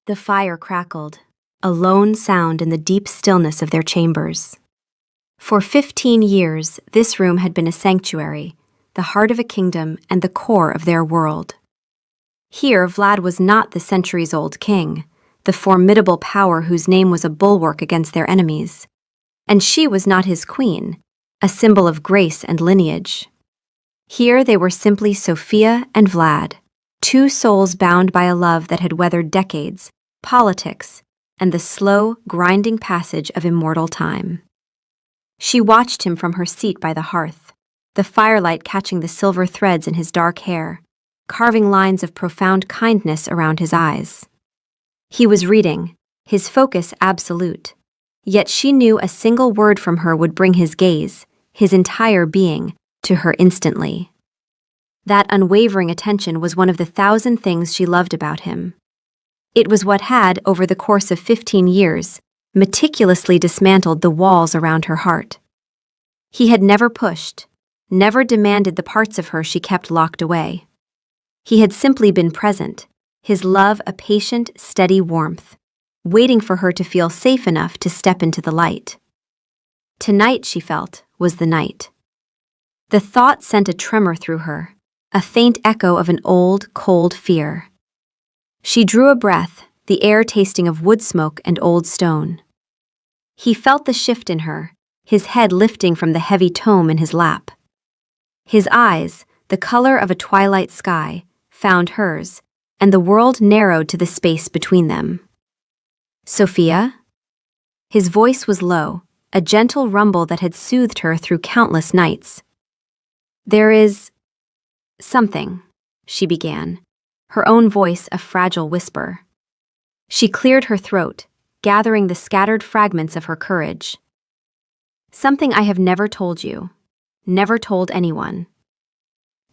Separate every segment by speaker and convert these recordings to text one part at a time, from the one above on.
Speaker 1: The fire crackled, a lone sound in the deep stillness of their chambers. For 15 years, this room had been a sanctuary, the heart of a kingdom and the core of their world. Here, Vlad was not the centuries-old king, the formidable power whose name was a bulwark against their enemies. And she was not his queen, a symbol of grace and lineage. Here they were simply Sophia and Vlad, two souls bound by a love that had weathered decades, politics, and the slow, grinding passage of immortal time. She watched him from her seat by the hearth, the firelight catching the silver threads in his dark hair, carving lines of profound kindness around his eyes. He was reading, his focus absolute, yet she knew a single word from her would bring his gaze, his entire being, to her instantly. That unwavering attention was one of the 1,000 things she loved about him. It was what had, over the course of 15 years, meticulously dismantled the walls around her heart. He had never pushed, never demanded the parts of her she kept locked away. He had simply been present, his love a patient, steady warmth, waiting for her to feel safe enough to step into the light. Tonight, she felt, was the night. The thought sent a tremor through her, a faint echo of an old, cold fear. She drew a breath, the air tasting of wood smoke and old stone. He felt the shift in her, his head lifting from the heavy tome in his lap. His eyes, the color of a twilight sky, found hers, and the world narrowed to the space between them. Sophia? His voice was low, a gentle rumble that had soothed her through countless nights. There is something, she began, her own voice a fragile whisper. She cleared her throat, gathering the scattered fragments of her courage. Something I have never told you, never told anyone.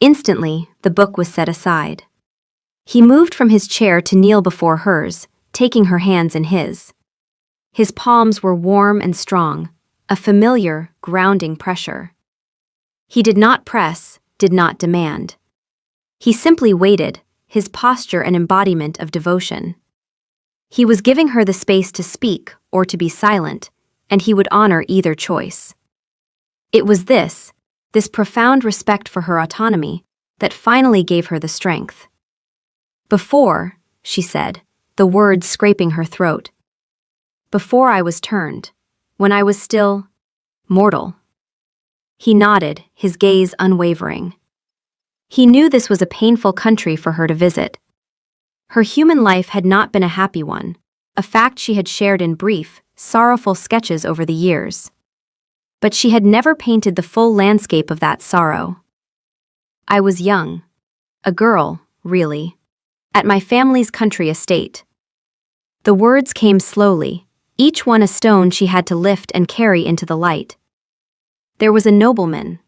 Speaker 1: Instantly, the book was set aside. He moved from his chair to kneel before hers, taking her hands in his. His palms were warm and strong, a familiar, grounding pressure. He did not press, did not demand. He simply waited, his posture an embodiment of devotion. He was giving her the space to speak or to be silent, and he would honor either choice. It was this profound respect for her autonomy, that finally gave her the strength. Before, she said, the words scraping her throat. Before I was turned, when I was still mortal. He nodded, his gaze unwavering. He knew this was a painful country for her to visit. Her human life had not been a happy one, a fact she had shared in brief, sorrowful sketches over the years. But she had never painted the full landscape of that sorrow. I was young, a girl, really, at my family's country estate. The words came slowly, each one a stone she had to lift and carry into the light. There was a nobleman,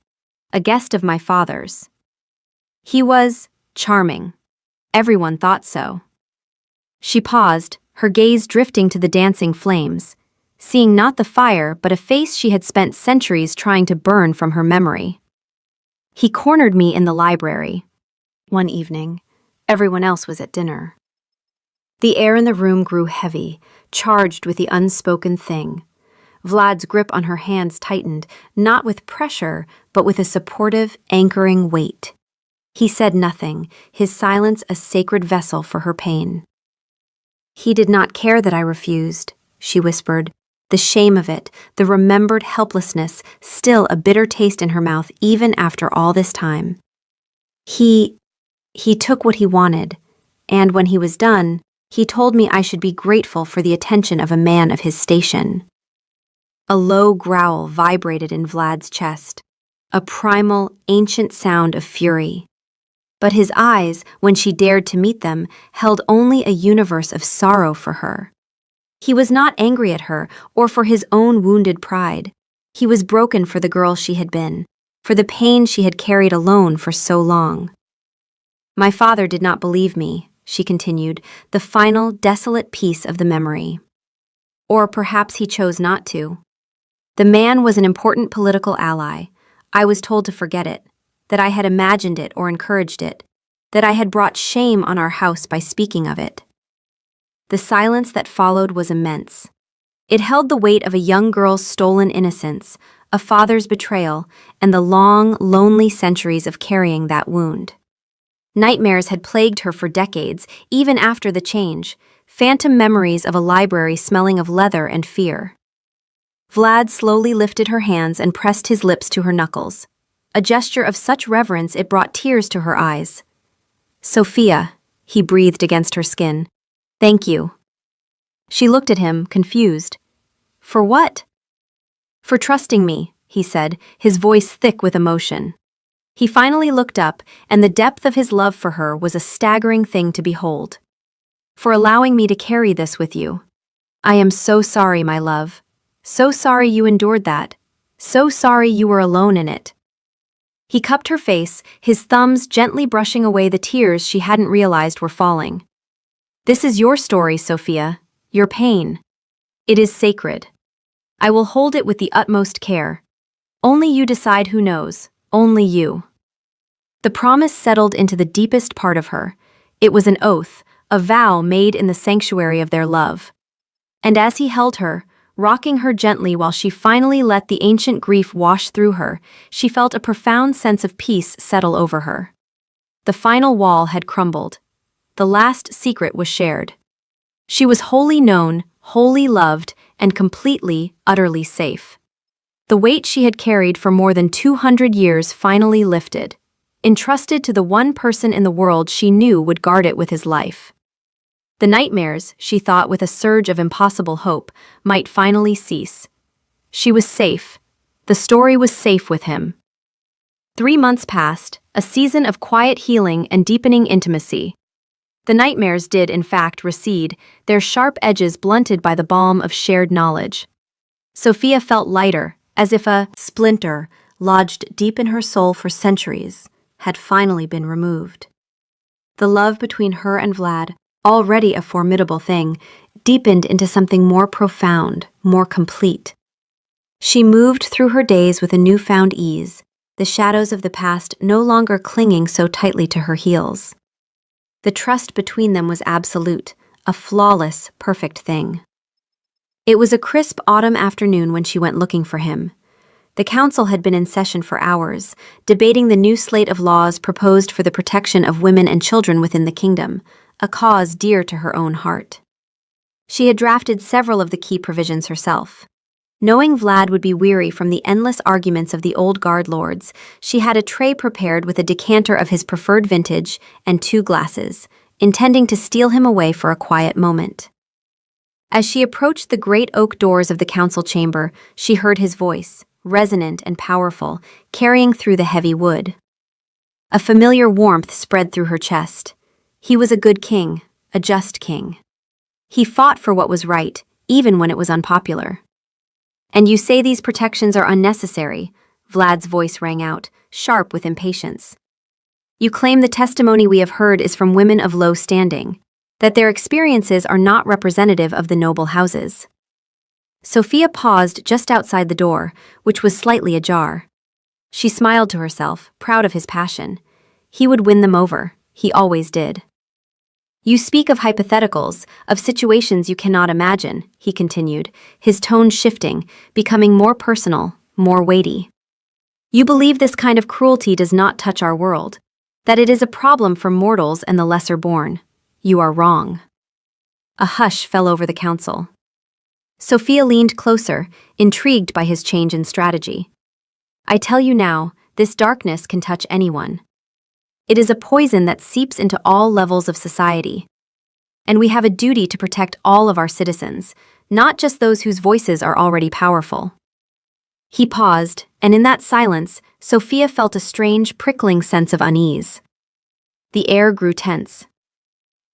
Speaker 1: a guest of my father's. He was charming. Everyone thought so. She paused, her gaze drifting to the dancing flames, seeing not the fire but a face she had spent centuries trying to burn from her memory. He cornered me in the library. One evening, everyone else was at dinner. The air in the room grew heavy, charged with the unspoken thing. Vlad's grip on her hands tightened, not with pressure, but with a supportive, anchoring weight. He said nothing, his silence a sacred vessel for her pain. He did not care that I refused, she whispered, the shame of it, the remembered helplessness, still a bitter taste in her mouth even after all this time. He took what he wanted, and when he was done, he told me I should be grateful for the attention of a man of his station. A low growl vibrated in Vlad's chest, a primal, ancient sound of fury. But his eyes, when she dared to meet them, held only a universe of sorrow for her. He was not angry at her or for his own wounded pride. He was broken for the girl she had been, for the pain she had carried alone for so long. My father did not believe me, she continued, the final, desolate piece of the memory. Or perhaps he chose not to. The man was an important political ally. I was told to forget it, that I had imagined it or encouraged it, that I had brought shame on our house by speaking of it. The silence that followed was immense. It held the weight of a young girl's stolen innocence, a father's betrayal, and the long, lonely centuries of carrying that wound. Nightmares had plagued her for decades, even after the change, phantom memories of a library smelling of leather and fear. Vlad slowly lifted her hands and pressed his lips to her knuckles, a gesture of such reverence it brought tears to her eyes. "Sophia," he breathed against her skin. "Thank you." She looked at him, confused. "For what?" "For trusting me," he said, his voice thick with emotion. He finally looked up, and the depth of his love for her was a staggering thing to behold. "For allowing me to carry this with you. I am so sorry, my love. So sorry you endured that. So sorry you were alone in it." He cupped her face, his thumbs gently brushing away the tears she hadn't realized were falling. "This is your story, Sophia. Your pain. It is sacred. I will hold it with the utmost care. Only you decide who knows. Only you." The promise settled into the deepest part of her. It was an oath, a vow made in the sanctuary of their love. And as he held her, rocking her gently while she finally let the ancient grief wash through her, she felt a profound sense of peace settle over her. The final wall had crumbled. The last secret was shared. She was wholly known, wholly loved, and completely, utterly safe. The weight she had carried for more than 200 years finally lifted, entrusted to the one person in the world she knew would guard it with his life. The nightmares, she thought with a surge of impossible hope, might finally cease. She was safe. The story was safe with him. 3 months passed, a season of quiet healing and deepening intimacy. The nightmares did, in fact, recede, their sharp edges blunted by the balm of shared knowledge. Sophia felt lighter, as if a splinter, lodged deep in her soul for centuries, had finally been removed. The love between her and Vlad, already a formidable thing, deepened into something more profound, more complete. She moved through her days with a newfound ease, the shadows of the past no longer clinging so tightly to her heels. The trust between them was absolute, a flawless, perfect thing. It was a crisp autumn afternoon when she went looking for him. The council had been in session for hours, debating the new slate of laws proposed for the protection of women and children within the kingdom, a cause dear to her own heart. She had drafted several of the key provisions herself. Knowing Vlad would be weary from the endless arguments of the old guard lords, she had a tray prepared with a decanter of his preferred vintage and 2 glasses, intending to steal him away for a quiet moment. As she approached the great oak doors of the council chamber, she heard his voice, resonant and powerful, carrying through the heavy wood. A familiar warmth spread through her chest. He was a good king, a just king. He fought for what was right, even when it was unpopular. "And you say these protections are unnecessary," Vlad's voice rang out, sharp with impatience. "You claim the testimony we have heard is from women of low standing, that their experiences are not representative of the noble houses." Sophia paused just outside the door, which was slightly ajar. She smiled to herself, proud of his passion. He would win them over. He always did. "You speak of hypotheticals, of situations you cannot imagine," he continued, his tone shifting, becoming more personal, more weighty. "You believe this kind of cruelty does not touch our world, that it is a problem for mortals and the lesser born. You are wrong." A hush fell over the council. Sophia leaned closer, intrigued by his change in strategy. "I tell you now, this darkness can touch anyone. It is a poison that seeps into all levels of society. And we have a duty to protect all of our citizens, not just those whose voices are already powerful." He paused, and in that silence, Sophia felt a strange, prickling sense of unease. The air grew tense.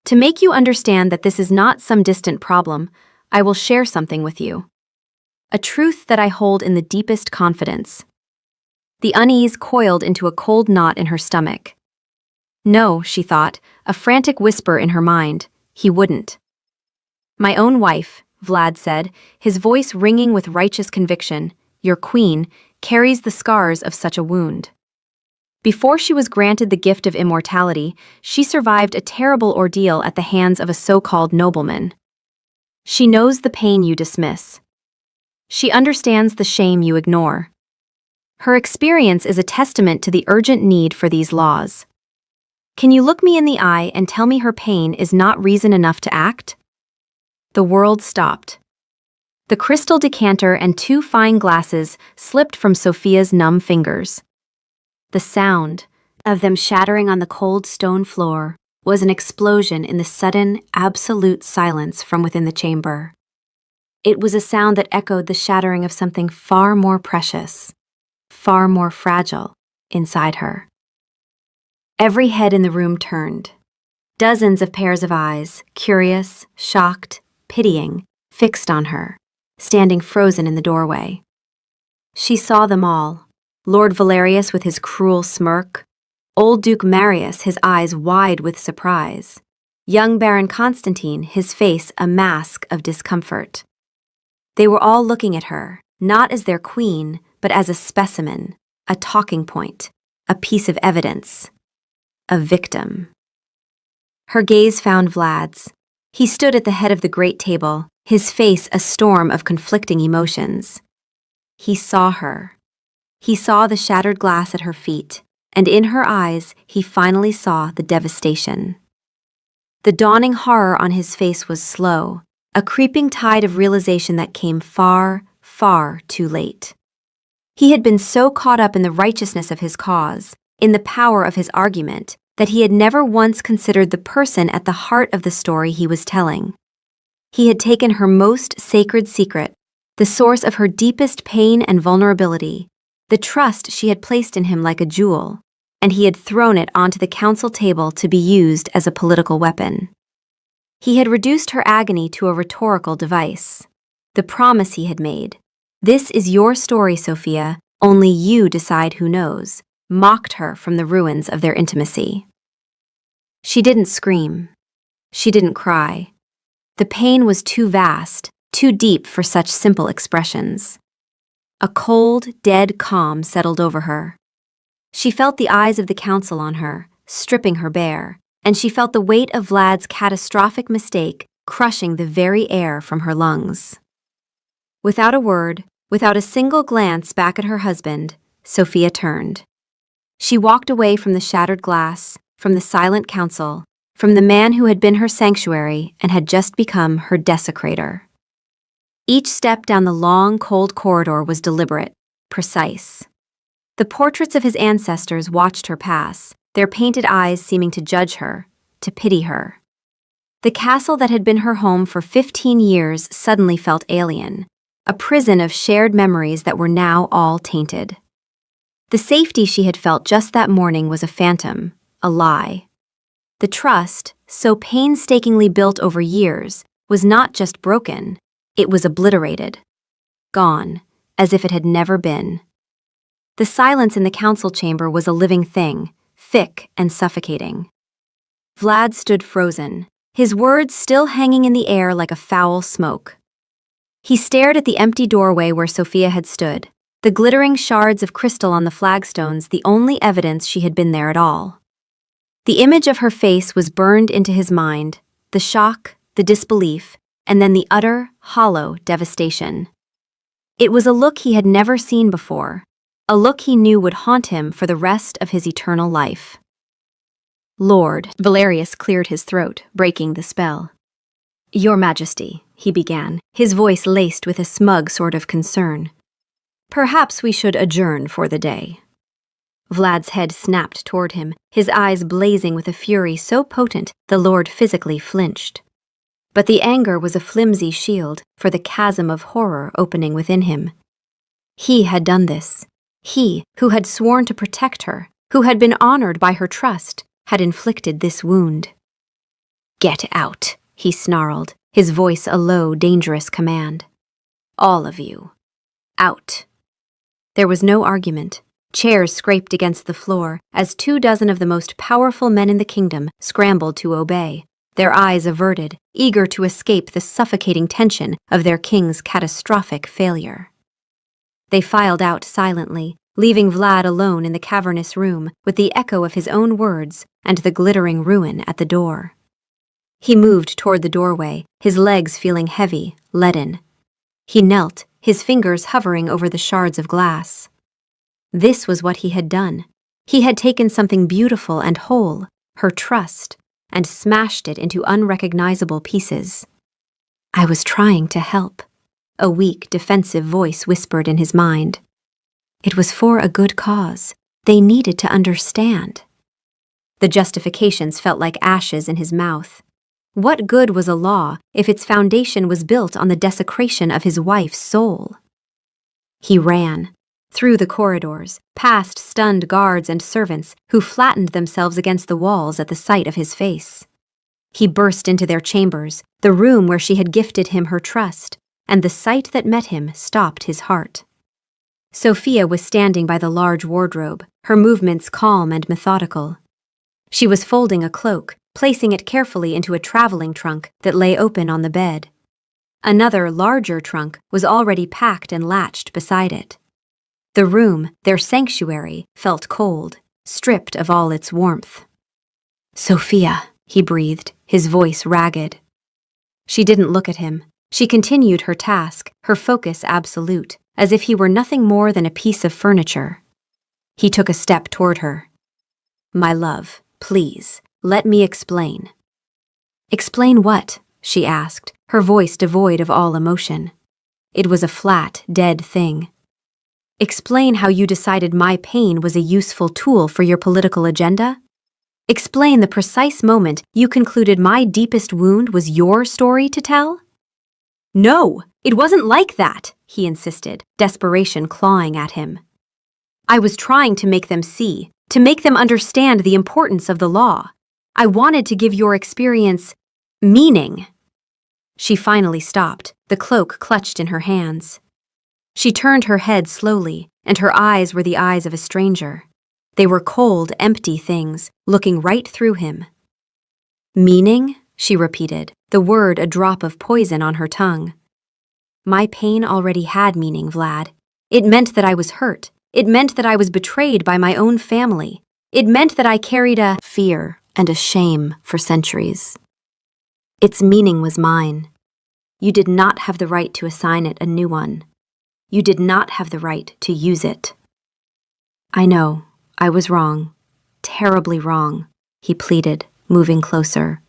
Speaker 1: "To make you understand that this is not some distant problem, I will share something with you. A truth that I hold in the deepest confidence." The unease coiled into a cold knot in her stomach. No, she thought, a frantic whisper in her mind, he wouldn't. "My own wife," Vlad said, his voice ringing with righteous conviction, "your queen, carries the scars of such a wound. Before she was granted the gift of immortality, she survived a terrible ordeal at the hands of a so-called nobleman. She knows the pain you dismiss. She understands the shame you ignore. Her experience is a testament to the urgent need for these laws. Can you look me in the eye and tell me her pain is not reason enough to act? The world stopped. The crystal decanter and 2 fine glasses slipped from Sophia's numb fingers. The sound of them shattering on the cold stone floor was an explosion in the sudden, absolute silence from within the chamber. It was a sound that echoed the shattering of something far more precious, far more fragile, inside her. Every head in the room turned. Dozens of pairs of eyes, curious, shocked, pitying, fixed on her, standing frozen in the doorway. She saw them all. Lord Valerius with his cruel smirk, old Duke Marius, his eyes wide with surprise, young Baron Constantine, his face a mask of discomfort. They were all looking at her, not as their queen, but as a specimen, a talking point, a piece of evidence, a victim. Her gaze found Vlad's. He stood at the head of the great table, his face a storm of conflicting emotions. He saw her. He saw the shattered glass at her feet, and in her eyes he finally saw the devastation. The dawning horror on his face was slow, a creeping tide of realization that came far, far too late. He had been so caught up in the righteousness of his cause, in the power of his argument, that he had never once considered the person at the heart of the story he was telling. He had taken her most sacred secret, the source of her deepest pain and vulnerability, the trust she had placed in him like a jewel, and he had thrown it onto the council table to be used as a political weapon. He had reduced her agony to a rhetorical device. The promise he had made, "This is your story, Sophia, only you decide who knows," mocked her from the ruins of their intimacy. She didn't scream. She didn't cry. The pain was too vast, too deep for such simple expressions. A cold, dead calm settled over her. She felt the eyes of the council on her, stripping her bare, and she felt the weight of Vlad's catastrophic mistake crushing the very air from her lungs. Without a word, without a single glance back at her husband, Sophia turned. She walked away from the shattered glass, from the silent council, from the man who had been her sanctuary and had just become her desecrator. Each step down the long, cold corridor was deliberate, precise. The portraits of his ancestors watched her pass, their painted eyes seeming to judge her, to pity her. The castle that had been her home for 15 years suddenly felt alien, a prison of shared memories that were now all tainted. The safety she had felt just that morning was a phantom, a lie. The trust, so painstakingly built over years, was not just broken, it was obliterated. Gone, as if it had never been. The silence in the council chamber was a living thing, thick and suffocating. Vlad stood frozen, his words still hanging in the air like a foul smoke. He stared at the empty doorway where Sophia had stood, the glittering shards of crystal on the flagstones the only evidence she had been there at all. The image of her face was burned into his mind, the shock, the disbelief, and then the utter, hollow devastation. It was a look he had never seen before, a look he knew would haunt him for the rest of his eternal life. Lord Valerius cleared his throat, breaking the spell. "Your Majesty," he began, his voice laced with a smug sort of concern. "Perhaps we should adjourn for the day." Vlad's head snapped toward him, his eyes blazing with a fury so potent the Lord physically flinched. But the anger was a flimsy shield for the chasm of horror opening within him. He had done this. He, who had sworn to protect her, who had been honored by her trust, had inflicted this wound. "Get out," he snarled, his voice a low, dangerous command. "All of you. Out." There was no argument. Chairs scraped against the floor as 24 of the most powerful men in the kingdom scrambled to obey, their eyes averted, eager to escape the suffocating tension of their king's catastrophic failure. They filed out silently, leaving Vlad alone in the cavernous room with the echo of his own words and the glittering ruin at the door. He moved toward the doorway, his legs feeling heavy, leaden. He knelt, his fingers hovering over the shards of glass. This was what he had done. He had taken something beautiful and whole, her trust, and smashed it into unrecognizable pieces. "I was trying to help," a weak, defensive voice whispered in his mind. "It was for a good cause. They needed to understand." The justifications felt like ashes in his mouth. What good was a law if its foundation was built on the desecration of his wife's soul? He ran, through the corridors, past stunned guards and servants who flattened themselves against the walls at the sight of his face. He burst into their chambers, the room where she had gifted him her trust, and the sight that met him stopped his heart. Sophia was standing by the large wardrobe, her movements calm and methodical. She was folding a cloak, placing it carefully into a traveling trunk that lay open on the bed. Another, larger trunk was already packed and latched beside it. The room, their sanctuary, felt cold, stripped of all its warmth. "Sophia," he breathed, his voice ragged. She didn't look at him. She continued her task, her focus absolute, as if he were nothing more than a piece of furniture. He took a step toward her. "My love, please, let me explain." "Explain what?" she asked, her voice devoid of all emotion. It was a flat, dead thing. "Explain how you decided my pain was a useful tool for your political agenda? Explain the precise moment you concluded my deepest wound was your story to tell?" "No, it wasn't like that," he insisted, desperation clawing at him. "I was trying to make them see, to make them understand the importance of the law. I wanted to give your experience meaning." She finally stopped, the cloak clutched in her hands. She turned her head slowly, and her eyes were the eyes of a stranger. They were cold, empty things, looking right through him. "Meaning?" she repeated, the word a drop of poison on her tongue. "My pain already had meaning, Vlad. It meant that I was hurt. It meant that I was betrayed by my own family. It meant that I carried a fear and a shame for centuries. Its meaning was mine. You did not have the right to assign it a new one. You did not have the right to use it." "I know, I was wrong, terribly wrong," he pleaded, moving closer.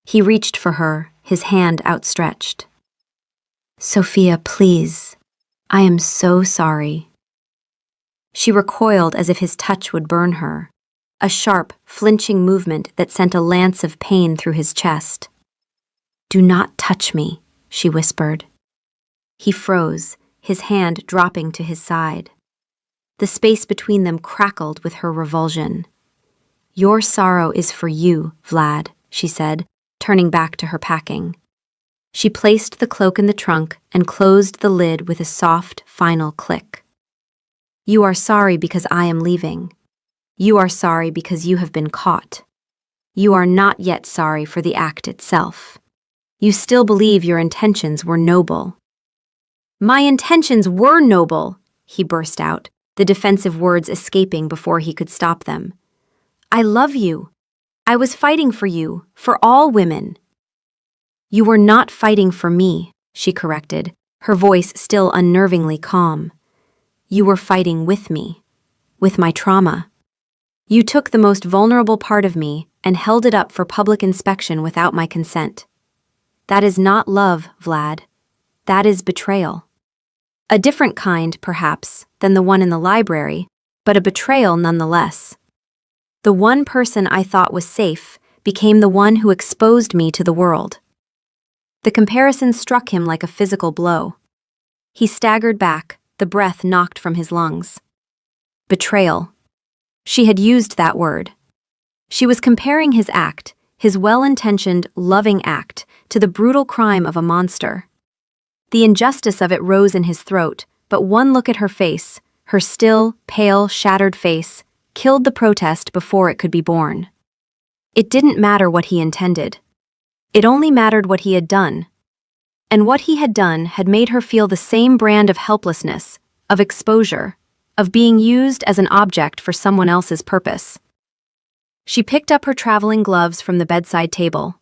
Speaker 1: He reached for her, his hand outstretched. "Sophia, please. I am so sorry." She recoiled as if his touch would burn her, a sharp, flinching movement that sent a lance of pain through his chest. "Do not touch me," she whispered. He froze, his hand dropping to his side. The space between them crackled with her revulsion. "Your sorrow is for you, Vlad," she said, turning back to her packing. She placed the cloak in the trunk and closed the lid with a soft, final click. "You are sorry because I am leaving. You are sorry because you have been caught. You are not yet sorry for the act itself. You still believe your intentions were noble." "My intentions were noble," he burst out, the defensive words escaping before he could stop them. "I love you. I was fighting for you, for all women." "You were not fighting for me," she corrected, her voice still unnervingly calm. "You were fighting with me, with my trauma. You took the most vulnerable part of me and held it up for public inspection without my consent. That is not love, Vlad. That is betrayal. A different kind, perhaps, than the one in the library, but a betrayal nonetheless. The one person I thought was safe became the one who exposed me to the world." The comparison struck him like a physical blow. He staggered back, the breath knocked from his lungs. Betrayal. She had used that word. She was comparing his act, his well-intentioned, loving act, to the brutal crime of a monster. The injustice of it rose in his throat, but one look at her face, her still, pale, shattered face, killed the protest before it could be born. It didn't matter what he intended. It only mattered what he had done. And what he had done had made her feel the same brand of helplessness, of exposure, of being used as an object for someone else's purpose. She picked up her traveling gloves from the bedside table.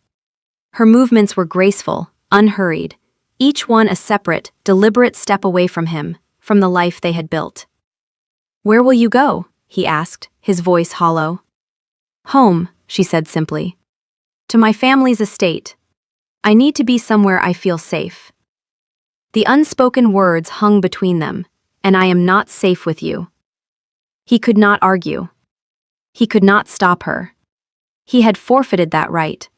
Speaker 1: Her movements were graceful, unhurried, each one a separate, deliberate step away from him, from the life they had built. "Where will you go?" he asked, his voice hollow. "Home," she said simply. "To my family's estate. I need to be somewhere I feel safe." The unspoken words hung between them, "and I am not safe with you." He could not argue. He could not stop her. He had forfeited that right.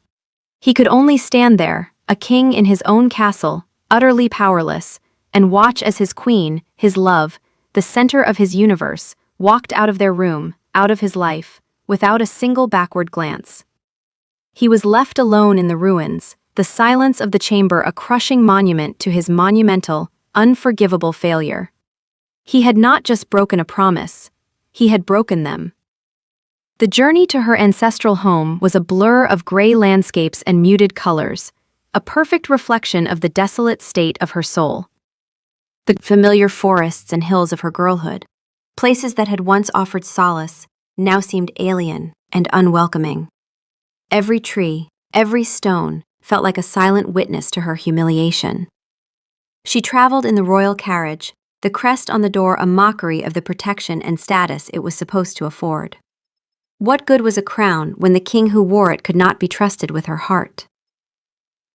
Speaker 1: He could only stand there, a king in his own castle, utterly powerless, and watch as his queen, his love, the center of his universe, walked out of their room, out of his life, without a single backward glance. He was left alone in the ruins, the silence of the chamber a crushing monument to his monumental, unforgivable failure. He had not just broken a promise, he had broken them. The journey to her ancestral home was a blur of gray landscapes and muted colors, a perfect reflection of the desolate state of her soul. The familiar forests and hills of her girlhood, places that had once offered solace, now seemed alien and unwelcoming. Every tree, every stone, felt like a silent witness to her humiliation. She traveled in the royal carriage, the crest on the door a mockery of the protection and status it was supposed to afford. What good was a crown when the king who wore it could not be trusted with her heart?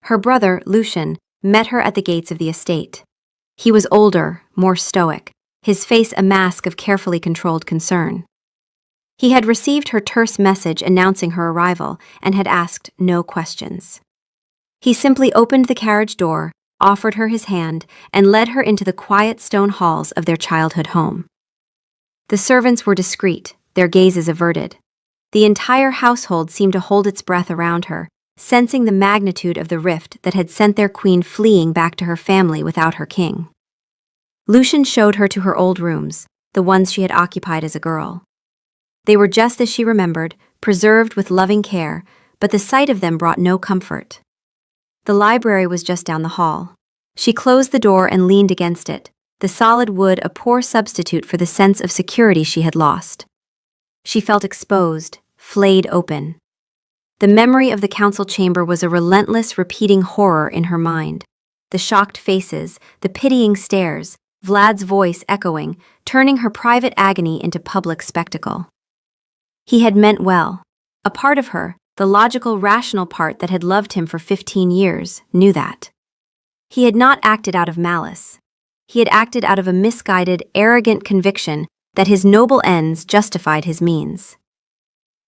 Speaker 1: Her brother, Lucian, met her at the gates of the estate. He was older, more stoic, his face a mask of carefully controlled concern. He had received her terse message announcing her arrival and had asked no questions. He simply opened the carriage door, offered her his hand, and led her into the quiet stone halls of their childhood home. The servants were discreet, their gazes averted. The entire household seemed to hold its breath around her, sensing the magnitude of the rift that had sent their queen fleeing back to her family without her king. Lucian showed her to her old rooms, the ones she had occupied as a girl. They were just as she remembered, preserved with loving care, but the sight of them brought no comfort. The library was just down the hall. She closed the door and leaned against it, the solid wood a poor substitute for the sense of security she had lost. She felt exposed, flayed open. The memory of the council chamber was a relentless, repeating horror in her mind. The shocked faces, the pitying stares, Vlad's voice echoing, turning her private agony into public spectacle. He had meant well. A part of her, the logical, rational part that had loved him for 15 years, knew that. He had not acted out of malice. He had acted out of a misguided, arrogant conviction that his noble ends justified his means.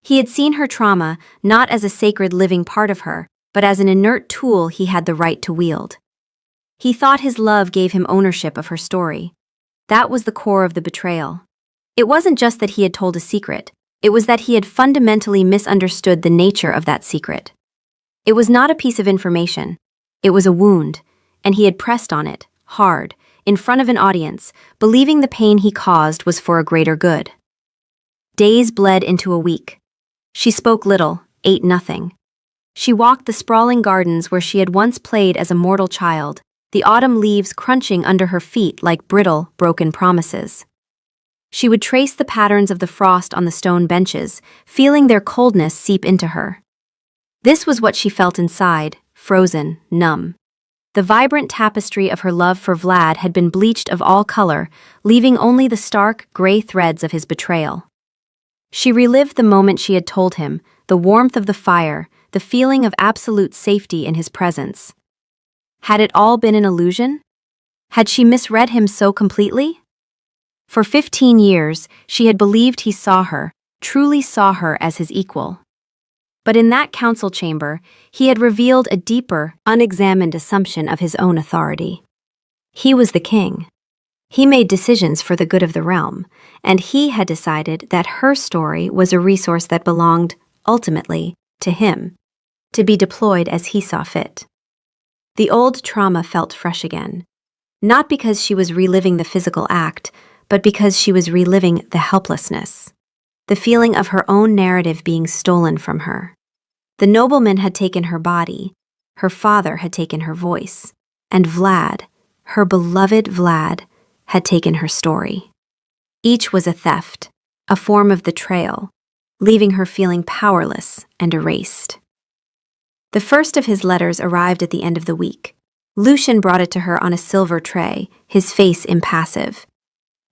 Speaker 1: He had seen her trauma not as a sacred living part of her, but as an inert tool he had the right to wield. He thought his love gave him ownership of her story. That was the core of the betrayal. It wasn't just that he had told a secret, it was that he had fundamentally misunderstood the nature of that secret. It was not a piece of information, it was a wound, and he had pressed on it, hard, in front of an audience, believing the pain he caused was for a greater good. Days bled into a week. She spoke little, ate nothing. She walked the sprawling gardens where she had once played as a mortal child, the autumn leaves crunching under her feet like brittle, broken promises. She would trace the patterns of the frost on the stone benches, feeling their coldness seep into her. This was what she felt inside, frozen, numb. The vibrant tapestry of her love for Vlad had been bleached of all color, leaving only the stark, gray threads of his betrayal. She relived the moment she had told him, the warmth of the fire, the feeling of absolute safety in his presence. Had it all been an illusion? Had she misread him so completely? For 15 years, she had believed he saw her, truly saw her as his equal. But in that council chamber, he had revealed a deeper, unexamined assumption of his own authority. He was the king. He made decisions for the good of the realm, and he had decided that her story was a resource that belonged, ultimately, to him, to be deployed as he saw fit. The old trauma felt fresh again, not because she was reliving the physical act, but because she was reliving the helplessness, the feeling of her own narrative being stolen from her. The nobleman had taken her body, her father had taken her voice, and Vlad, her beloved Vlad, had taken her story. Each was a theft, a form of betrayal, leaving her feeling powerless and erased. The first of his letters arrived at the end of the week. Lucian brought it to her on a silver tray, his face impassive.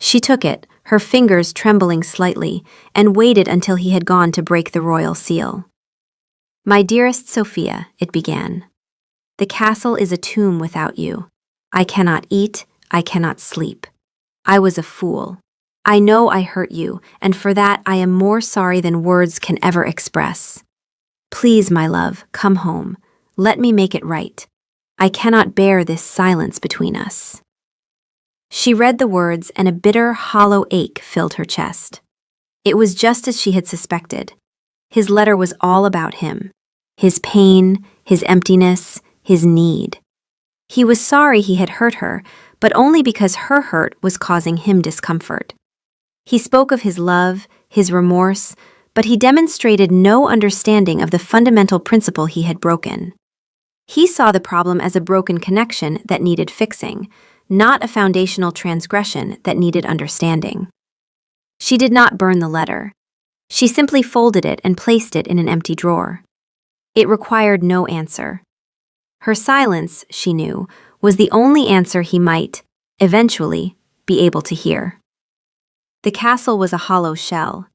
Speaker 1: She took it, her fingers trembling slightly, and waited until he had gone to break the royal seal. "My dearest Sophia," it began. "The castle is a tomb without you. I cannot eat, I cannot sleep. I was a fool. I know I hurt you, and for that I am more sorry than words can ever express. Please, my love, come home. Let me make it right. I cannot bear this silence between us." She read the words, and a bitter, hollow ache filled her chest. It was just as she had suspected. His letter was all about him. His pain, his emptiness, his need. He was sorry he had hurt her, but only because her hurt was causing him discomfort. He spoke of his love, his remorse, but he demonstrated no understanding of the fundamental principle he had broken. He saw the problem as a broken connection that needed fixing, not a foundational transgression that needed understanding. She did not burn the letter. She simply folded it and placed it in an empty drawer. It required no answer. Her silence, she knew, was the only answer he might, eventually, be able to hear. The castle was a hollow shell.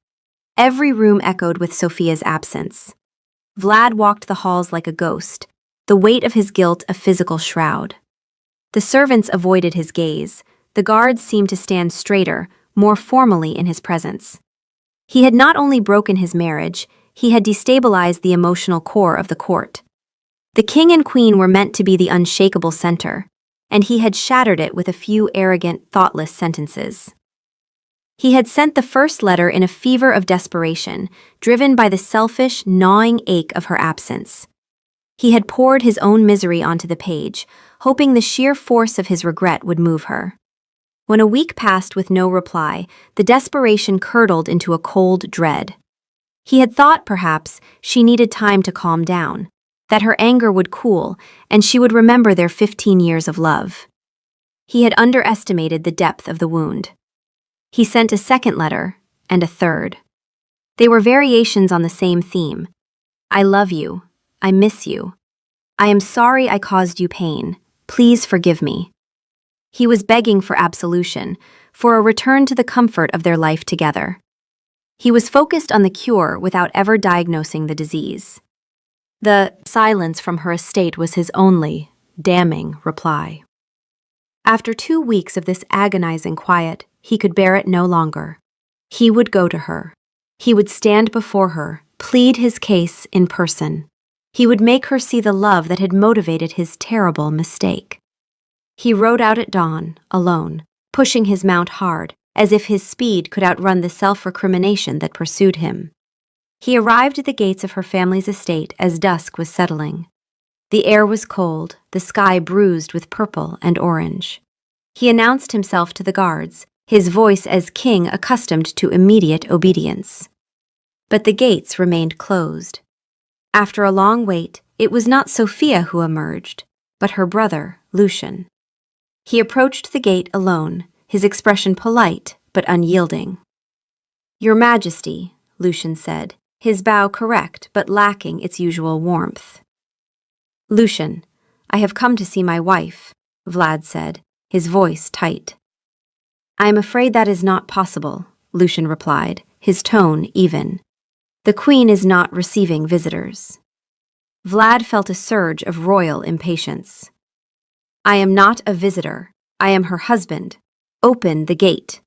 Speaker 1: Every room echoed with Sophia's absence. Vlad walked the halls like a ghost, the weight of his guilt a physical shroud. The servants avoided his gaze. The guards seemed to stand straighter, more formally in his presence. He had not only broken his marriage, he had destabilized the emotional core of the court. The king and queen were meant to be the unshakable center, and he had shattered it with a few arrogant, thoughtless sentences. He had sent the first letter in a fever of desperation, driven by the selfish, gnawing ache of her absence. He had poured his own misery onto the page, hoping the sheer force of his regret would move her. When a week passed with no reply, the desperation curdled into a cold dread. He had thought, perhaps, she needed time to calm down, that her anger would cool, and she would remember their 15 years of love. He had underestimated the depth of the wound. He sent a second letter, and a third. They were variations on the same theme. "I love you. I miss you. I am sorry I caused you pain. Please forgive me." He was begging for absolution, for a return to the comfort of their life together. He was focused on the cure without ever diagnosing the disease. The silence from her estate was his only, damning reply. After 2 weeks of this agonizing quiet, he could bear it no longer. He would go to her. He would stand before her, plead his case in person. He would make her see the love that had motivated his terrible mistake. He rode out at dawn, alone, pushing his mount hard, as if his speed could outrun the self-recrimination that pursued him. He arrived at the gates of her family's estate as dusk was settling. The air was cold, the sky bruised with purple and orange. He announced himself to the guards, his voice as king accustomed to immediate obedience. But the gates remained closed. After a long wait, it was not Sophia who emerged, but her brother, Lucian. He approached the gate alone, his expression polite but unyielding. "Your Majesty," Lucian said, his bow correct but lacking its usual warmth. "Lucian, I have come to see my wife," Vlad said, his voice tight. "I am afraid that is not possible," Lucian replied, his tone even. "The Queen is not receiving visitors." Vlad felt a surge of royal impatience. "I am not a visitor. I am her husband. Open the gate."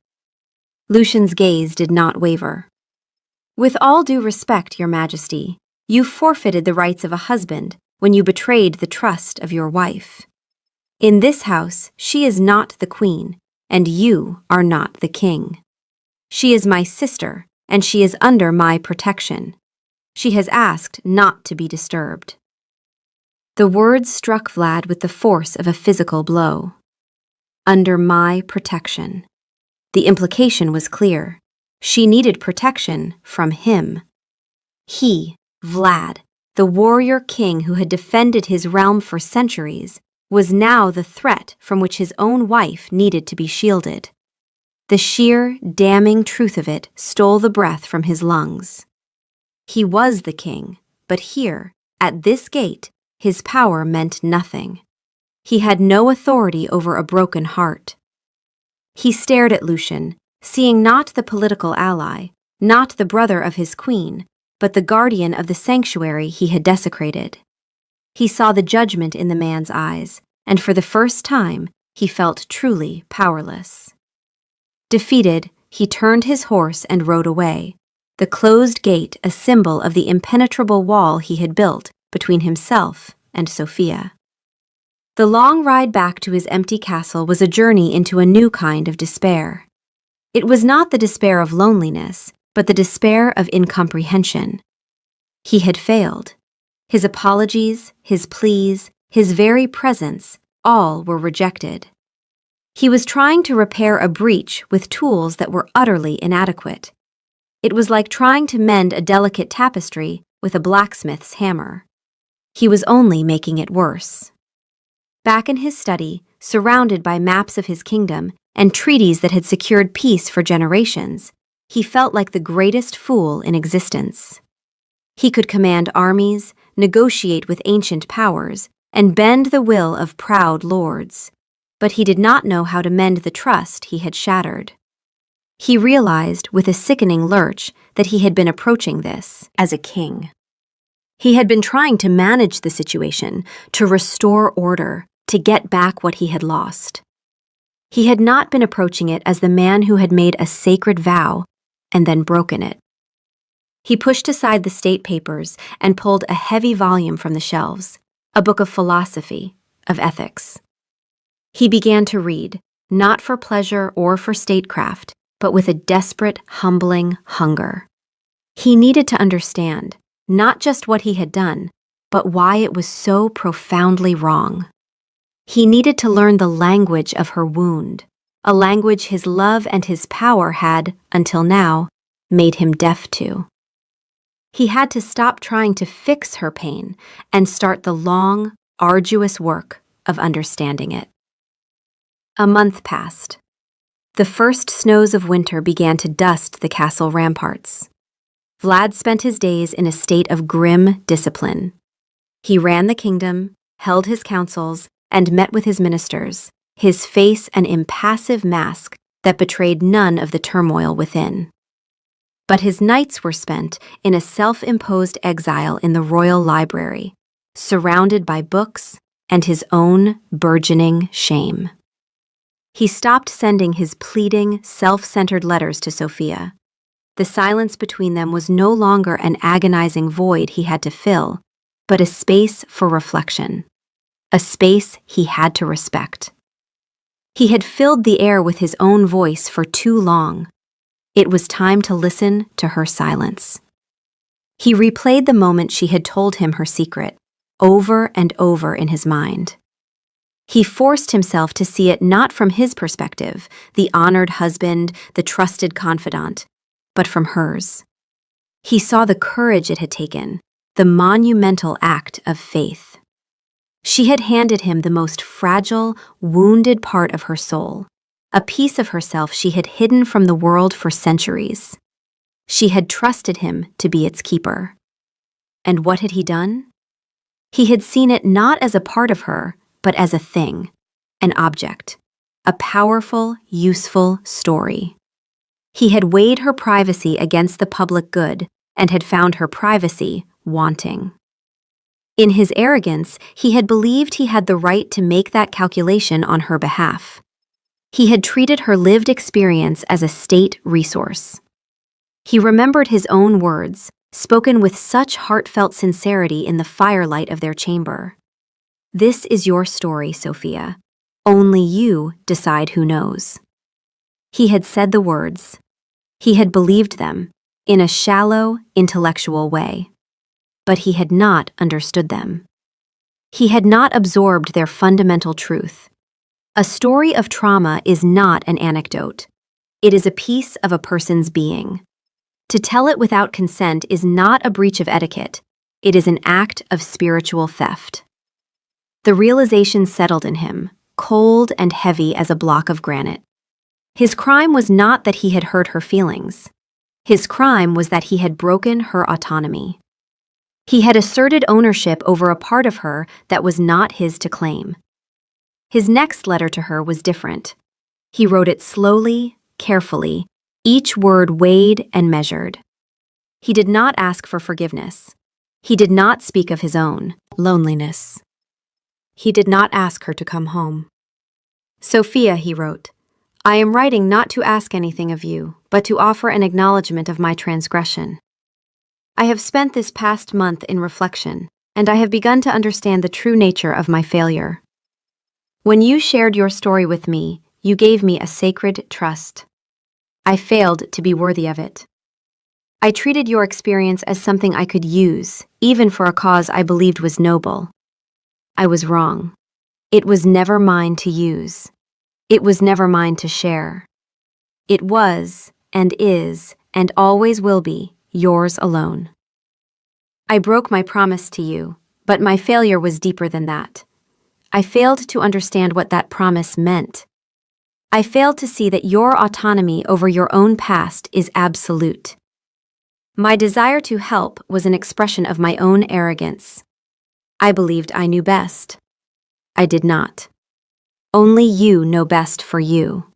Speaker 1: Lucian's gaze did not waver. "With all due respect, Your Majesty, you forfeited the rights of a husband when you betrayed the trust of your wife. In this house, she is not the queen, and you are not the king. She is my sister, and she is under my protection. She has asked not to be disturbed." The words struck Vlad with the force of a physical blow. Under my protection. The implication was clear. She needed protection from him. He, Vlad, the warrior king who had defended his realm for centuries, was now the threat from which his own wife needed to be shielded. The sheer, damning truth of it stole the breath from his lungs. He was the king, but here, At this gate, his power meant nothing. He had no authority over a broken heart. He stared at Lucian, seeing not the political ally, not the brother of his queen, but the guardian of the sanctuary he had desecrated. He saw the judgment in the man's eyes, and for the first time, he felt truly powerless. Defeated, he turned his horse and rode away, the closed gate a symbol of the impenetrable wall he had built between himself and Sophia. The long ride back to his empty castle was a journey into a new kind of despair. It was not the despair of loneliness, but the despair of incomprehension. He had failed. His apologies, his pleas, his very presence, all were rejected. He was trying to repair a breach with tools that were utterly inadequate. It was like trying to mend a delicate tapestry with a blacksmith's hammer. He was only making it worse. Back in his study, surrounded by maps of his kingdom and treaties that had secured peace for generations, he felt like the greatest fool in existence. He could command armies, negotiate with ancient powers, and bend the will of proud lords, but he did not know how to mend the trust he had shattered. He realized with a sickening lurch that he had been approaching this as a king. He had been trying to manage the situation, to restore order, to get back what he had lost. He had not been approaching it as the man who had made a sacred vow and then broken it. He pushed aside the state papers and pulled a heavy volume from the shelves, a book of philosophy, of ethics. He began to read, not for pleasure or for statecraft, but with a desperate, humbling hunger. He needed to understand not just what he had done, but why it was so profoundly wrong. He needed to learn the language of her wound, a language his love and his power had, until now, made him deaf to. He had to stop trying to fix her pain and start the long, arduous work of understanding it. A month passed. The first snows of winter began to dust the castle ramparts. Vlad spent his days in a state of grim discipline. He ran the kingdom, held his councils, and met with his ministers, his face an impassive mask that betrayed none of the turmoil within. But his nights were spent in a self-imposed exile in the royal library, surrounded by books and his own burgeoning shame. He stopped sending his pleading, self-centered letters to Sophia. The silence between them was no longer an agonizing void he had to fill, but a space for reflection, a space he had to respect. He had filled the air with his own voice for too long. It was time to listen to her silence. He replayed the moment she had told him her secret, over and over in his mind. He forced himself to see it not from his perspective, the honored husband, the trusted confidant, but from hers. He saw the courage it had taken, the monumental act of faith. She had handed him the most fragile, wounded part of her soul, a piece of herself she had hidden from the world for centuries. She had trusted him to be its keeper. And what had he done? He had seen it not as a part of her, but as a thing, an object, a powerful, useful story. He had weighed her privacy against the public good and had found her privacy wanting. In his arrogance, he had believed he had the right to make that calculation on her behalf. He had treated her lived experience as a state resource. He remembered his own words, spoken with such heartfelt sincerity in the firelight of their chamber. "This is your story, Sophia. Only you decide who knows." He had said the words. He had believed them, in a shallow, intellectual way. But he had not understood them. He had not absorbed their fundamental truth. A story of trauma is not an anecdote. It is a piece of a person's being. To tell it without consent is not a breach of etiquette. It is an act of spiritual theft. The realization settled in him, cold and heavy as a block of granite. His crime was not that he had hurt her feelings. His crime was that he had broken her autonomy. He had asserted ownership over a part of her that was not his to claim. His next letter to her was different. He wrote it slowly, carefully, each word weighed and measured. He did not ask for forgiveness. He did not speak of his own loneliness. He did not ask her to come home. "Sophia," he wrote, "I am writing not to ask anything of you, but to offer an acknowledgement of my transgression. I have spent this past month in reflection, and I have begun to understand the true nature of my failure. When you shared your story with me, you gave me a sacred trust. I failed to be worthy of it. I treated your experience as something I could use, even for a cause I believed was noble. I was wrong. It was never mine to use. It was never mine to share. It was, and is, and always will be, yours alone. I broke my promise to you, but my failure was deeper than that. I failed to understand what that promise meant. I failed to see that your autonomy over your own past is absolute. My desire to help was an expression of my own arrogance. I believed I knew best. I did not. Only you know best for you.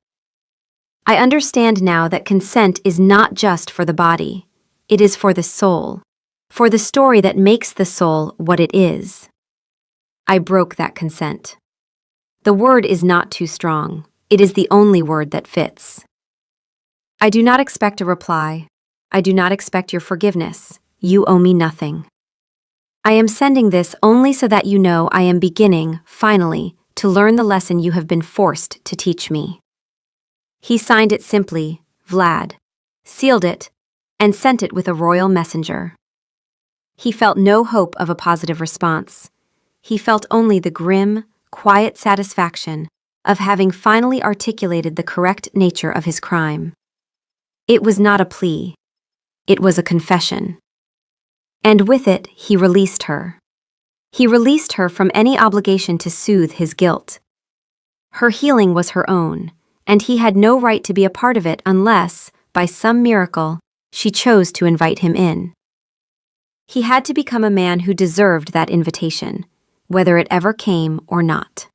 Speaker 1: I understand now that consent is not just for the body. It is for the soul, for the story that makes the soul what it is. I broke that consent. The word is not too strong. It is the only word that fits. I do not expect a reply. I do not expect your forgiveness. You owe me nothing. I am sending this only so that you know I am beginning, finally, to learn the lesson you have been forced to teach me." He signed it simply, Vlad, sealed it, and sent it with a royal messenger. He felt no hope of a positive response. He felt only the grim, quiet satisfaction of having finally articulated the correct nature of his crime. It was not a plea. It was a confession. And with it, he released her. He released her from any obligation to soothe his guilt. Her healing was her own, and he had no right to be a part of it unless, by some miracle, she chose to invite him in. He had to become a man who deserved that invitation, whether it ever came or not.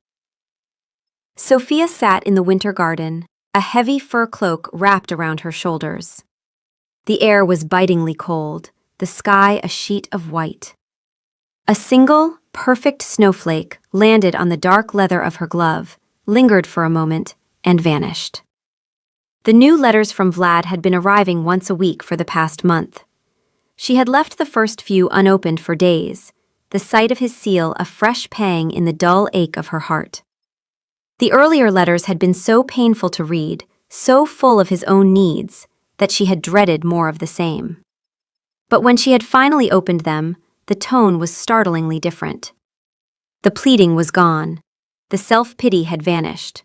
Speaker 1: Sophia sat in the winter garden, a heavy fur cloak wrapped around her shoulders. The air was bitingly cold, the sky a sheet of white. A single, perfect snowflake landed on the dark leather of her glove, lingered for a moment, and vanished. The new letters from Vlad had been arriving once a week for the past month. She had left the first few unopened for days, the sight of his seal a fresh pang in the dull ache of her heart. The earlier letters had been so painful to read, so full of his own needs, that she had dreaded more of the same. But when she had finally opened them, the tone was startlingly different. The pleading was gone. The self-pity had vanished.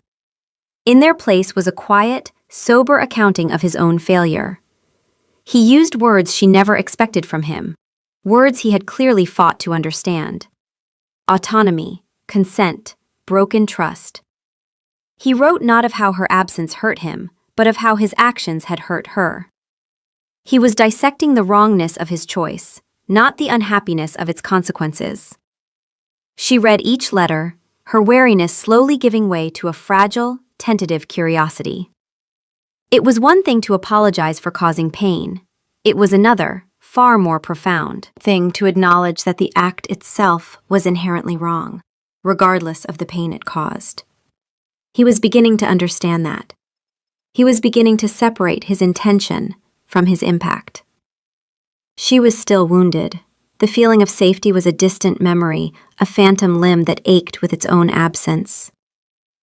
Speaker 1: In their place was a quiet, sober accounting of his own failure. He used words she never expected from him, words he had clearly fought to understand. Autonomy, consent, broken trust. He wrote not of how her absence hurt him, but of how his actions had hurt her. He was dissecting the wrongness of his choice, not the unhappiness of its consequences. She read each letter, her wariness slowly giving way to a fragile, tentative curiosity. It was one thing to apologize for causing pain. It was another, far more profound, thing to acknowledge that the act itself was inherently wrong, regardless of the pain it caused. He was beginning to understand that. He was beginning to separate his intention from his impact. She was still wounded. The feeling of safety was a distant memory, a phantom limb that ached with its own absence.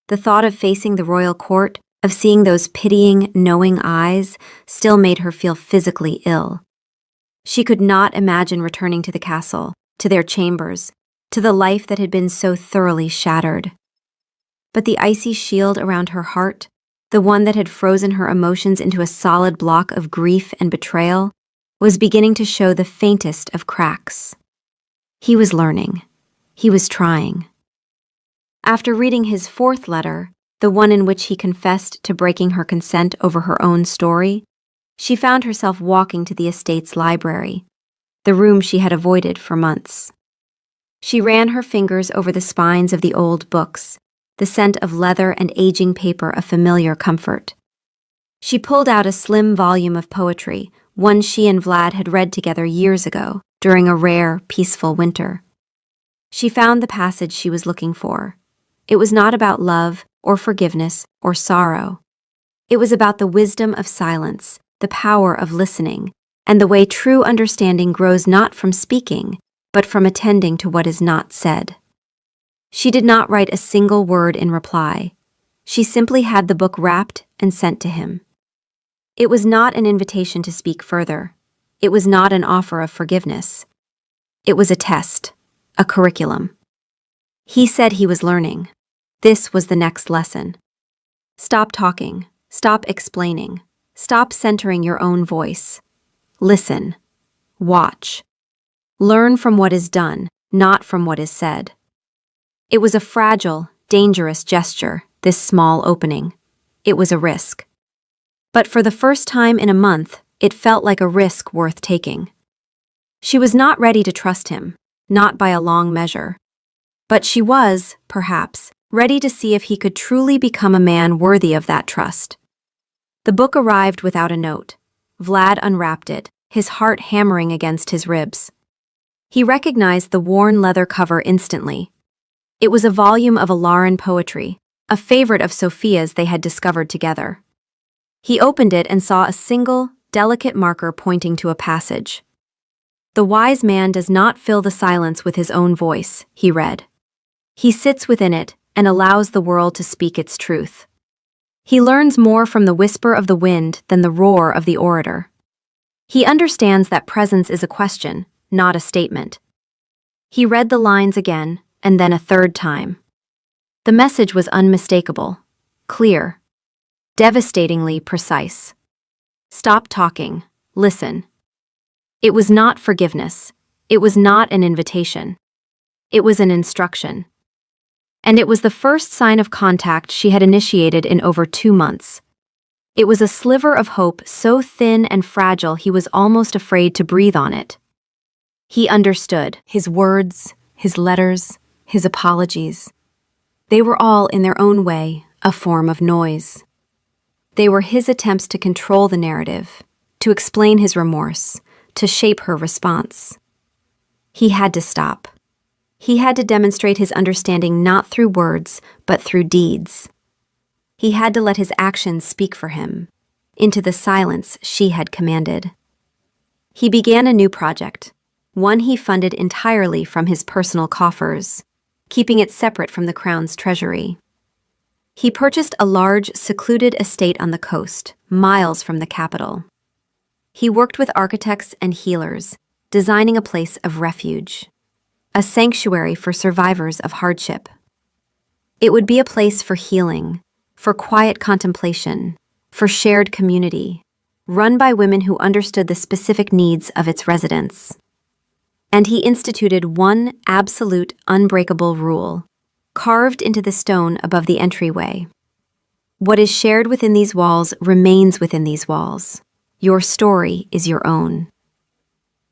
Speaker 1: The thought of facing the royal court, of seeing those pitying, knowing eyes, still made her feel physically ill. She could not imagine returning to the castle, to their chambers, to the life that had been so thoroughly shattered. But the icy shield around her heart, the one that had frozen her emotions into a solid block of grief and betrayal, was beginning to show the faintest of cracks. He was learning. He was trying. After reading his fourth letter, the one in which he confessed to breaking her consent over her own story, she found herself walking to the estate's library. the room she had avoided for months. She ran her fingers over the spines of the old books, the scent of leather and aging paper a familiar comfort. She pulled out a slim volume of poetry, one she and Vlad had read together years ago, during a rare, peaceful winter. She found the passage she was looking for. It was not about love, or forgiveness, or sorrow. It was about the wisdom of silence, the power of listening, and the way true understanding grows not from speaking, but from attending to what is not said. She did not write a single word in reply. She simply had the book wrapped and sent to him. It was not an invitation to speak further. It was not an offer of forgiveness. It was a test, a curriculum. He said he was learning. This was the next lesson. Stop talking. Stop explaining. Stop centering your own voice. Listen. Watch. Learn from what is done, not from what is said. It was a fragile, dangerous gesture, this small opening. It was a risk. But for the first time in a month, it felt like a risk worth taking. She was not ready to trust him, not by a long measure. But she was, perhaps, ready to see if he could truly become a man worthy of that trust. The book arrived without a note. Vlad unwrapped it, his heart hammering against his ribs. He recognized the worn leather cover instantly. It was a volume of Alaran poetry, a favorite of Sophia's they had discovered together. He opened it and saw a single, delicate marker pointing to a passage. "The wise man does not fill the silence with his own voice," he read. "He sits within it and allows the world to speak its truth. He learns more from the whisper of the wind than the roar of the orator. He understands that presence is a question, not a statement." He read the lines again, and then a third time. The message was unmistakable, clear, devastatingly precise. Stop talking, listen. It was not forgiveness. It was not an invitation. It was an instruction. And it was the first sign of contact she had initiated in over 2 months. It was a sliver of hope so thin and fragile he was almost afraid to breathe on it. He understood. His words, his letters, his apologies. They were all, in their own way, a form of noise. They were his attempts to control the narrative, to explain his remorse, to shape her response. He had to stop. He had to demonstrate his understanding not through words, but through deeds. He had to let his actions speak for him, into the silence she had commanded. He began a new project, one he funded entirely from his personal coffers, keeping it separate from the crown's treasury. He purchased a large, secluded estate on the coast, miles from the capital. He worked with architects and healers, designing a place of refuge, a sanctuary for survivors of hardship. It would be a place for healing, for quiet contemplation, for shared community, run by women who understood the specific needs of its residents. And he instituted one absolute, unbreakable rule, carved into the stone above the entryway. What is shared within these walls remains within these walls. Your story is your own.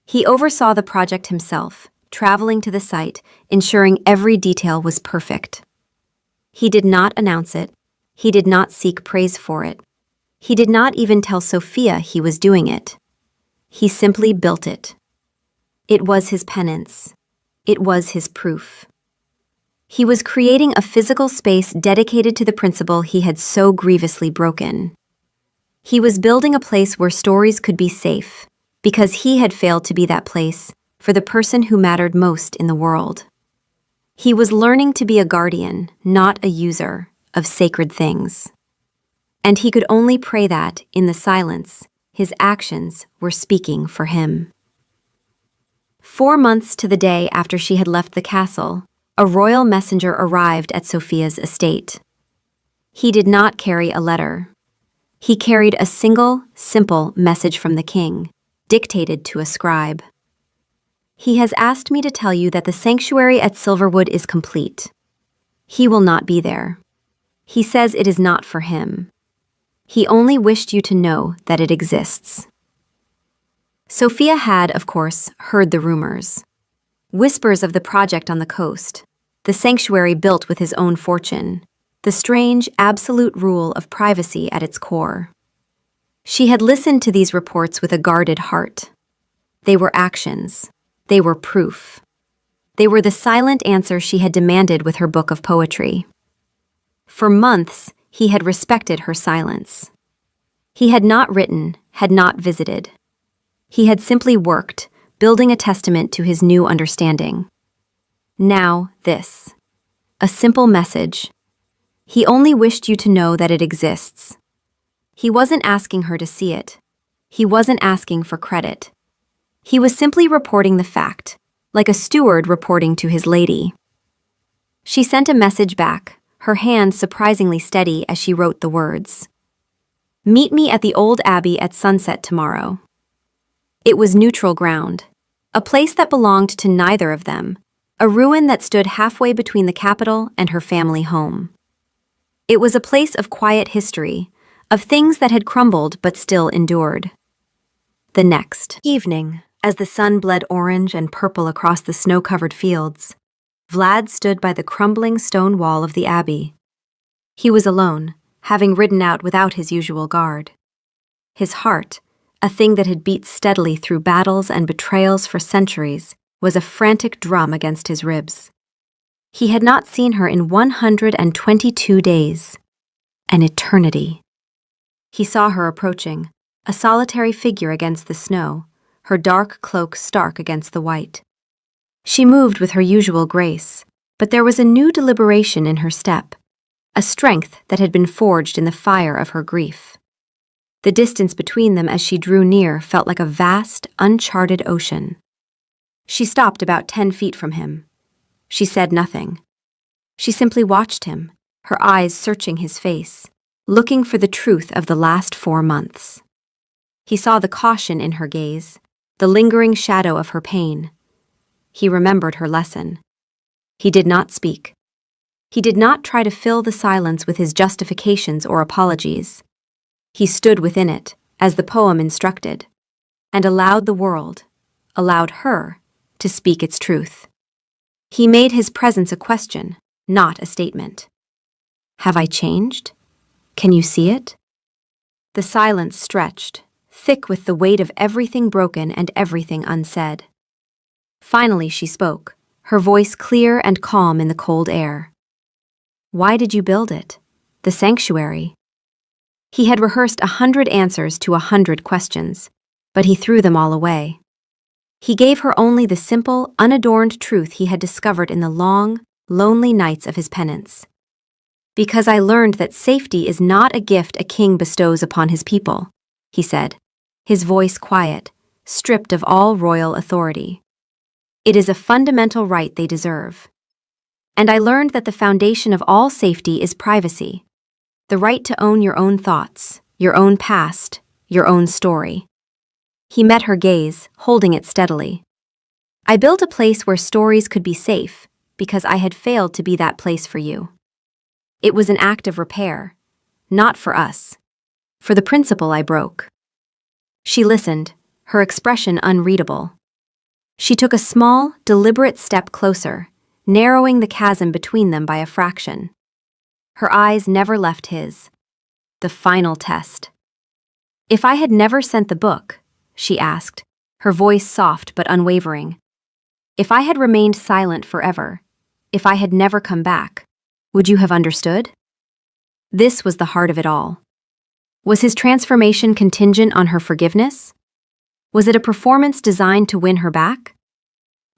Speaker 1: He oversaw the project himself, traveling to the site, ensuring every detail was perfect. He did not announce it. He did not seek praise for it. He did not even tell Sophia he was doing it. He simply built it. It was his penance. It was his proof. He was creating a physical space dedicated to the principle he had so grievously broken. He was building a place where stories could be safe, because he had failed to be that place for the person who mattered most in the world. He was learning to be a guardian, not a user, of sacred things. And he could only pray that, in the silence, his actions were speaking for him. 4 months to the day after she had left the castle, a royal messenger arrived at Sophia's estate. He did not carry a letter. He carried a single, simple message from the king, dictated to a scribe. "He has asked me to tell you that the sanctuary at Silverwood is complete. He will not be there. He says it is not for him. He only wished you to know that it exists." Sophia had, of course, heard the rumors. Whispers of the project on the coast, the sanctuary built with his own fortune, the strange, absolute rule of privacy at its core. She had listened to these reports with a guarded heart. They were actions. They were proof. They were the silent answer she had demanded with her book of poetry. For months, he had respected her silence. He had not written, had not visited. He had simply worked, building a testament to his new understanding. Now, this. A simple message. He only wished you to know that it exists. He wasn't asking her to see it. He wasn't asking for credit. He was simply reporting the fact, like a steward reporting to his lady. She sent a message back, her hand surprisingly steady as she wrote the words. Meet me at the old abbey at sunset tomorrow. It was neutral ground, a place that belonged to neither of them, a ruin that stood halfway between the capital and her family home. It was a place of quiet history, of things that had crumbled but still endured. The next evening, as the sun bled orange and purple across the snow-covered fields, Vlad stood by the crumbling stone wall of the abbey. He was alone, having ridden out without his usual guard. His heart, a thing that had beat steadily through battles and betrayals for centuries, was a frantic drum against his ribs. He had not seen her in 122 days, an eternity. He saw her approaching, a solitary figure against the snow, her dark cloak stark against the white. She moved with her usual grace, but there was a new deliberation in her step, a strength that had been forged in the fire of her grief. The distance between them as she drew near felt like a vast, uncharted ocean. She stopped about 10 feet from him. She said nothing. She simply watched him, her eyes searching his face, looking for the truth of the last 4 months. He saw the caution in her gaze, the lingering shadow of her pain. He remembered her lesson. He did not speak. He did not try to fill the silence with his justifications or apologies. He stood within it, as the poem instructed, and allowed the world, allowed her, to speak its truth. He made his presence a question, not a statement. Have I changed? Can you see it? The silence stretched, thick with the weight of everything broken and everything unsaid. Finally she spoke, her voice clear and calm in the cold air. Why did you build it? The sanctuary. He had rehearsed 100 answers to 100 questions, but he threw them all away. He gave her only the simple, unadorned truth he had discovered in the long, lonely nights of his penance. Because I learned that safety is not a gift a king bestows upon his people, he said, his voice quiet, stripped of all royal authority. It is a fundamental right they deserve. And I learned that the foundation of all safety is privacy, the right to own your own thoughts, your own past, your own story. He met her gaze, holding it steadily. I built a place where stories could be safe, because I had failed to be that place for you. It was an act of repair, not for us. For the principle I broke. She listened, her expression unreadable. She took a small, deliberate step closer, narrowing the chasm between them by a fraction. Her eyes never left his. The final test. If I had never sent the book, she asked, her voice soft but unwavering. If I had remained silent forever, if I had never come back, would you have understood? This was the heart of it all. Was his transformation contingent on her forgiveness? Was it a performance designed to win her back?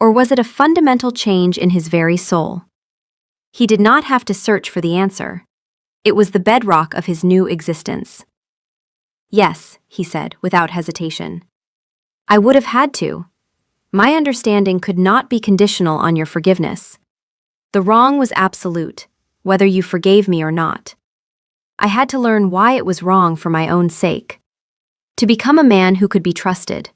Speaker 1: Or was it a fundamental change in his very soul? He did not have to search for the answer. It was the bedrock of his new existence. Yes, he said, without hesitation. I would have had to. My understanding could not be conditional on your forgiveness. The wrong was absolute, whether you forgave me or not. I had to learn why it was wrong for my own sake. To become a man who could be trusted.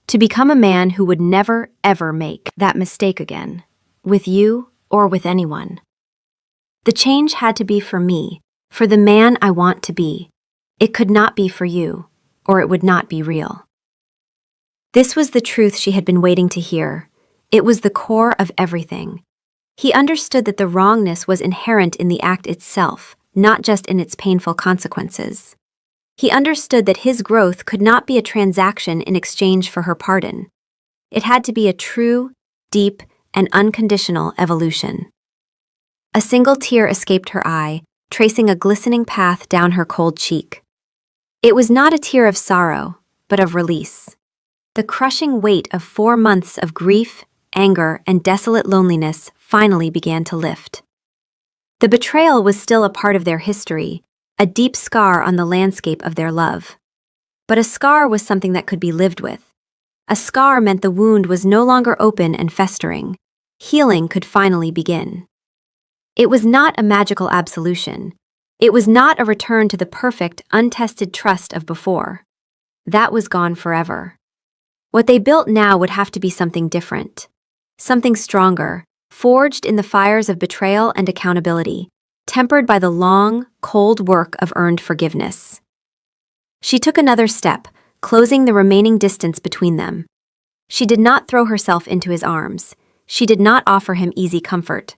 Speaker 1: To become a man who would never, ever make that mistake again, with you or with anyone. The change had to be for me, for the man I want to be. It could not be for you, or it would not be real. This was the truth she had been waiting to hear. It was the core of everything. He understood that the wrongness was inherent in the act itself, not just in its painful consequences. He understood that his growth could not be a transaction in exchange for her pardon. It had to be a true, deep, and unconditional evolution. A single tear escaped her eye, tracing a glistening path down her cold cheek. It was not a tear of sorrow, but of release. The crushing weight of 4 months of grief, anger, and desolate loneliness finally began to lift. The betrayal was still a part of their history, a deep scar on the landscape of their love. But a scar was something that could be lived with. A scar meant the wound was no longer open and festering. Healing could finally begin. It was not a magical absolution. It was not a return to the perfect, untested trust of before. That was gone forever. What they built now would have to be something different. Something stronger, forged in the fires of betrayal and accountability, tempered by the long, cold work of earned forgiveness. She took another step, closing the remaining distance between them. She did not throw herself into his arms. She did not offer him easy comfort.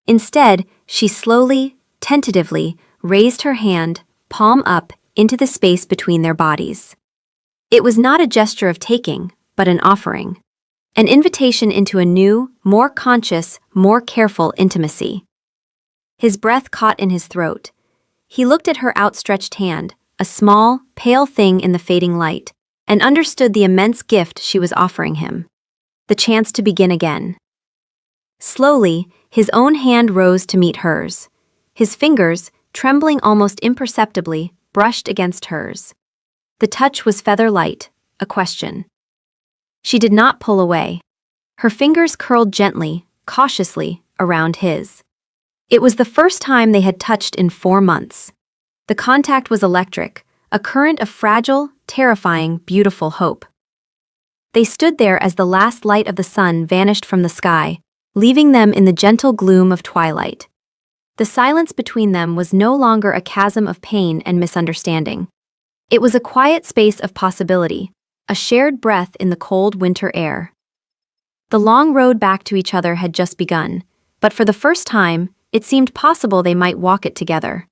Speaker 1: Instead, she slowly, tentatively, raised her hand, palm up, into the space between their bodies. It was not a gesture of taking, but an offering. An invitation into a new, more conscious, more careful intimacy. His breath caught in his throat. He looked at her outstretched hand, a small, pale thing in the fading light, and understood the immense gift she was offering him. The chance to begin again. Slowly, his own hand rose to meet hers. His fingers, trembling almost imperceptibly, brushed against hers. The touch was feather-light, a question. She did not pull away. Her fingers curled gently, cautiously, around his. It was the first time they had touched in 4 months. The contact was electric, a current of fragile, terrifying, beautiful hope. They stood there as the last light of the sun vanished from the sky, leaving them in the gentle gloom of twilight. The silence between them was no longer a chasm of pain and misunderstanding. It was a quiet space of possibility, a shared breath in the cold winter air. The long road back to each other had just begun, but for the first time, it seemed possible they might walk it together.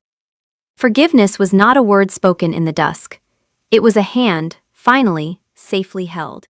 Speaker 1: Forgiveness was not a word spoken in the dusk. It was a hand, finally, safely held.